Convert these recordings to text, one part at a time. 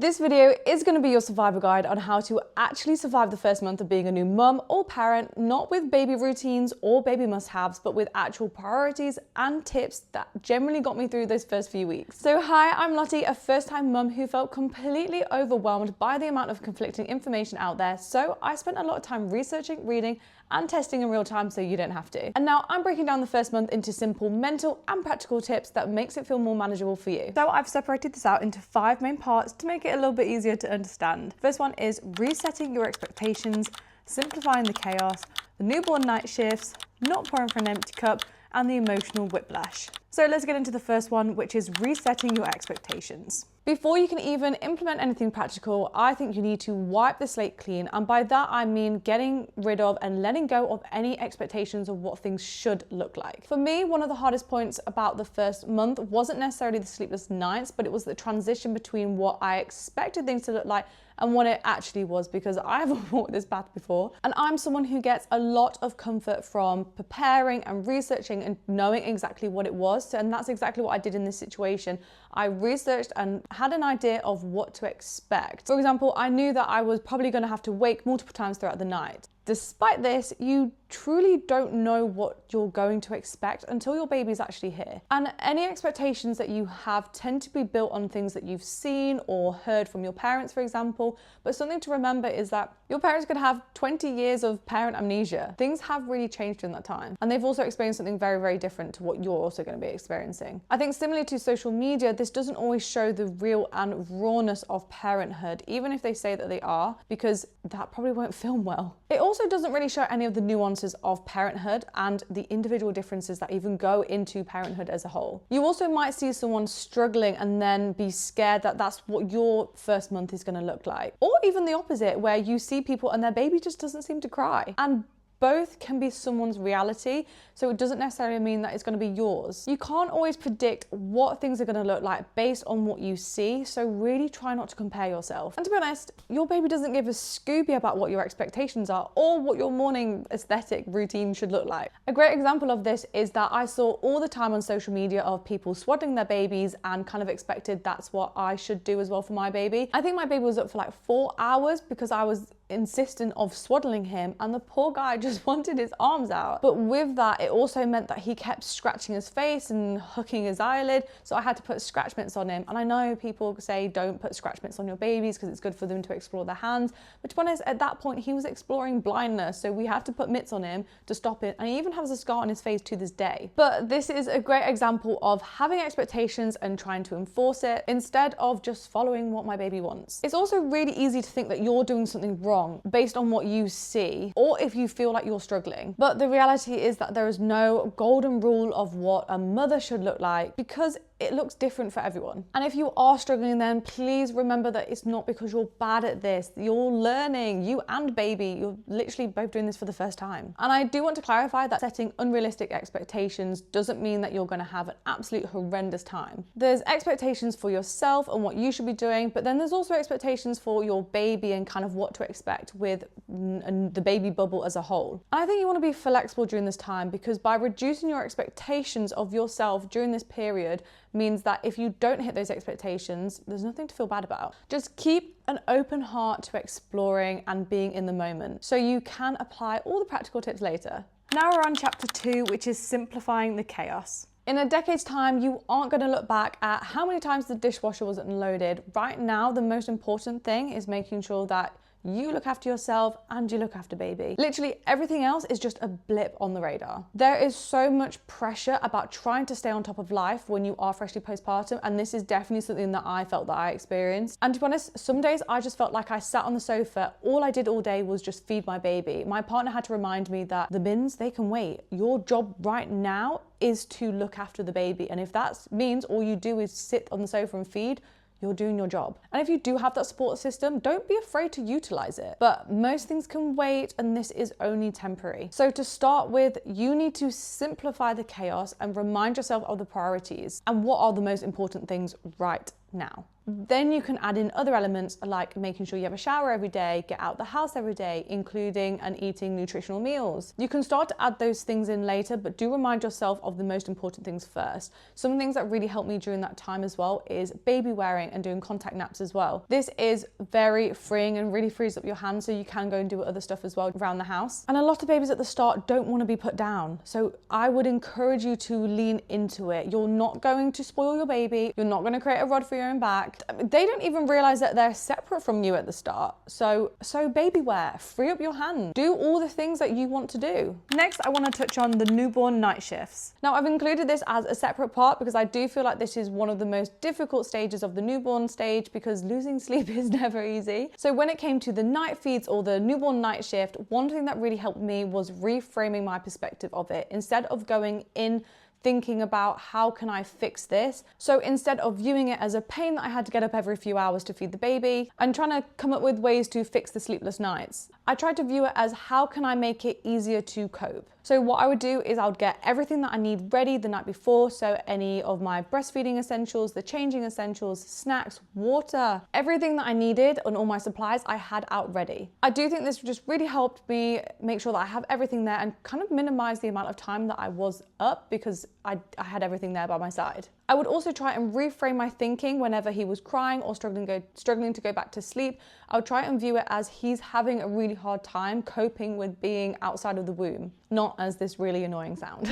This video is going to be your survival guide on how to actually survive the first month of being a new mum or parent, not with baby routines or baby must-haves, but with actual priorities and tips that generally got me through those first few weeks. So hi, I'm Lottie, a first-time mum who felt completely overwhelmed by the amount of conflicting information out there, so I spent a lot of time researching, reading, and testing in real time so you don't have to. And now I'm breaking down the first month into simple mental and practical tips that makes it feel more manageable for you. So I've separated this out into 5 main parts to make it a little bit easier to understand. First one is resetting your expectations, simplifying the chaos, the newborn night shifts, not pouring from an empty cup, and the emotional whiplash. So let's get into the first one, which is resetting your expectations. Before you can even implement anything practical, I think you need to wipe the slate clean. And by that, I mean getting rid of and letting go of any expectations of what things should look like. For me, one of the hardest points about the first month wasn't necessarily the sleepless nights, but it was the transition between what I expected things to look like and what it actually was, because I haven't walked this path before. And I'm someone who gets a lot of comfort from preparing and researching and knowing exactly what it was. And that's exactly what I did in this situation. I researched and had an idea of what to expect. For example, I knew that I was probably going to have to wake multiple times throughout the night. Despite this, you truly don't know what you're going to expect until your baby's actually here. And any expectations that you have tend to be built on things that you've seen or heard from your parents, for example. But something to remember is that your parents could have 20 years of parent amnesia. Things have really changed in that time. And they've also experienced something very, very different to what you're also going to be experiencing. I think similarly to social media, this doesn't always show the real and rawness of parenthood, even if they say that they are, because that probably won't film well. It also doesn't really show any of the nuances of parenthood and the individual differences that even go into parenthood as a whole. You also might see someone struggling and then be scared that that's what your first month is going to look like. Or even the opposite, where you see people and their baby just doesn't seem to cry. And both can be someone's reality, so it doesn't necessarily mean that it's going to be yours. You can't always predict what things are going to look like based on what you see, so really try not to compare yourself. And to be honest, your baby doesn't give a Scooby about what your expectations are or what your morning aesthetic routine should look like. A great example of this is that I saw all the time on social media of people swaddling their babies and kind of expected that's what I should do as well for my baby. I think my baby was up for like 4 hours because I was insistent of swaddling him, and the poor guy just wanted his arms out. But with that, it also meant that he kept scratching his face and hooking his eyelid, so I had to put scratch mitts on him. And I know people say don't put scratch mitts on your babies because it's good for them to explore their hands, but to be honest, at that point he was exploring blindness, so we had to put mitts on him to stop it, and he even has a scar on his face to this day. But this is a great example of having expectations and trying to enforce it instead of just following what my baby wants. It's also really easy to think that you're doing something wrong based on what you see, or if you feel like you're struggling. But the reality is that there is no golden rule of what a mother should look like, because it looks different for everyone. And if you are struggling, then please remember that it's not because you're bad at this. You're learning, you and baby, you're literally both doing this for the first time. And I do want to clarify that setting unrealistic expectations doesn't mean that you're going to have an absolute horrendous time. There's expectations for yourself and what you should be doing, but then there's also expectations for your baby and kind of what to expect with the baby bubble as a whole. And I think you want to be flexible during this time, because by reducing your expectations of yourself during this period means that if you don't hit those expectations, there's nothing to feel bad about. Just keep an open heart to exploring and being in the moment, so you can apply all the practical tips later. Now we're on chapter 2, which is simplifying the chaos. In a decade's time, you aren't going to look back at how many times the dishwasher was unloaded. Right now, the most important thing is making sure that you look after yourself and you look after baby. Literally everything else is just a blip on the radar. There is so much pressure about trying to stay on top of life when you are freshly postpartum, and this is definitely something that I felt that I experienced. And to be honest, some days I just felt like I sat on the sofa, all I did all day was just feed my baby. My partner had to remind me that the bins, they can wait. Your job right now is to look after the baby, and if that means all you do is sit on the sofa and feed, you're doing your job. And if you do have that support system, don't be afraid to utilize it. But most things can wait, and this is only temporary. So to start with, you need to simplify the chaos and remind yourself of the priorities and what are the most important things right now. Then you can add in other elements like making sure you have a shower every day, get out the house every day, including and eating nutritional meals. You can start to add those things in later, but do remind yourself of the most important things first. Some things that really helped me during that time as well is baby wearing and doing contact naps as well. This is very freeing and really frees up your hands, so you can go and do other stuff as well around the house. And a lot of babies at the start don't want to be put down. So I would encourage you to lean into it. You're not going to spoil your baby. You're not going to create a rod for your own back. They don't even realize that they're separate from you at the start. So baby wear, free up your hand, do all the things that you want to do. Next, I want to touch on the newborn night shifts. Now, I've included this as a separate part because I do feel like this is one of the most difficult stages of the newborn stage because losing sleep is never easy. So when it came to the night feeds or the newborn night shift, one thing that really helped me was reframing my perspective of it. Instead of going in thinking about how can I fix this? So instead of viewing it as a pain that I had to get up every few hours to feed the baby and trying to come up with ways to fix the sleepless nights, I tried to view it as how can I make it easier to cope? So what I would do is I would get everything that I need ready the night before. So any of my breastfeeding essentials, the changing essentials, snacks, water, everything that I needed and all my supplies I had out ready. I do think this just really helped me make sure that I have everything there and kind of minimize the amount of time that I was up because I had everything there by my side. I would also try and reframe my thinking whenever he was crying or struggling to go back to sleep. I would try and view it as he's having a really hard time coping with being outside of the womb, not as this really annoying sound.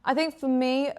I think for me,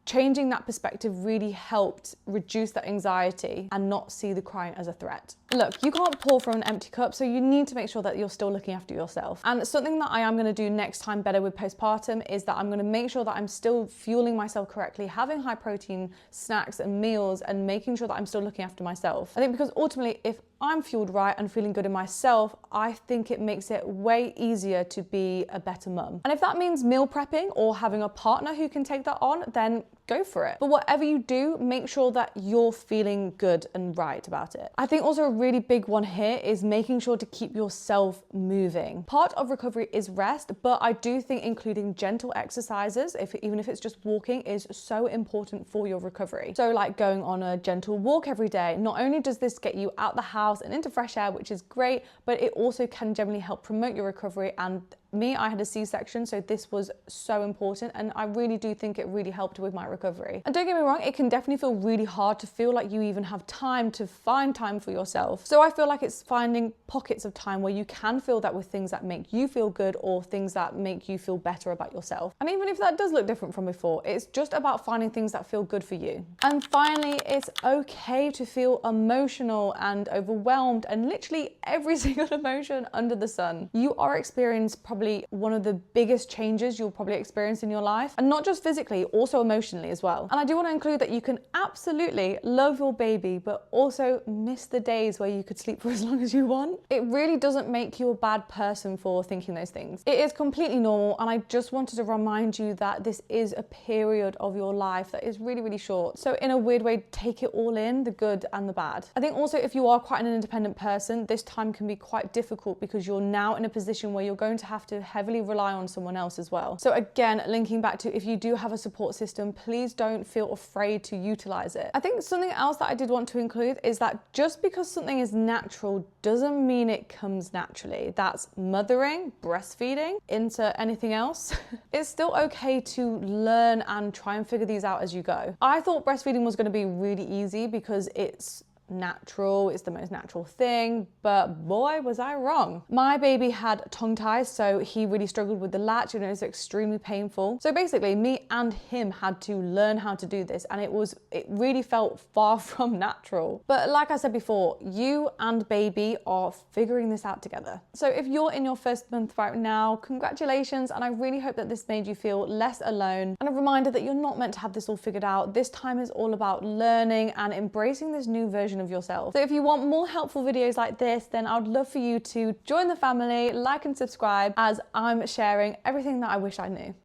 changing that perspective really helped reduce that anxiety and not see the crying as a threat. Look, you can't pour from an empty cup, so you need to make sure that you're still looking after yourself. And something that I am going to do next time better with postpartum is that I'm going to make sure that I'm still fueling myself correctly, having high protein snacks and meals and making sure that I'm still looking after myself. I think because ultimately, if I'm fueled right and feeling good in myself, I think it makes it way easier to be a better mum. And if that means meal prepping or having a partner who can take that on, then go for it. But whatever you do, make sure that you're feeling good and right about it. I think also a really big one here is making sure to keep yourself moving. Part of recovery is rest, but I do think including gentle exercises, even if it's just walking, is so important for your recovery. So like going on a gentle walk every day. Not only does this get you out the house and into fresh air, which is great, but it also can generally help promote your recovery. And me, I had a C-section, so this was so important, and I really do think it really helped with my recovery. And don't get me wrong, it can definitely feel really hard to feel like you even have time to find time for yourself. So I feel like it's finding pockets of time where you can fill that with things that make you feel good or things that make you feel better about yourself. And even if that does look different from before, it's just about finding things that feel good for you. And finally, it's okay to feel emotional and overwhelmed and literally every single emotion under the sun. You are experiencing probably one of the biggest changes you'll probably experience in your life, and not just physically, also emotionally as well. And I do want to include that you can absolutely love your baby, but also miss the days where you could sleep for as long as you want. It really doesn't make you a bad person for thinking those things. It is completely normal, and I just wanted to remind you that this is a period of your life that is really, really short. So in a weird way, take it all in, the good and the bad. I think also if you are quite an independent person, this time can be quite difficult because you're now in a position where you're going to have to heavily rely on someone else as well. So again, linking back to if you do have a support system, please don't feel afraid to utilize it. I think something else that I did want to include is that just because something is natural doesn't mean it comes naturally. That's mothering, breastfeeding, into anything else. It's still okay to learn and try and figure these out as you go. I thought breastfeeding was going to be really easy because it's natural, it's the most natural thing, but boy, was I wrong. My baby had tongue ties, so he really struggled with the latch and it was extremely painful. So basically, me and him had to learn how to do this, and it really felt far from natural. But like I said before, you and baby are figuring this out together. So if you're in your first month right now, congratulations, and I really hope that this made you feel less alone, and a reminder that you're not meant to have this all figured out. This time is all about learning and embracing this new version of yourself. So if you want more helpful videos like this, then I would love for you to join the family, like and subscribe, as I'm sharing everything that I wish I knew.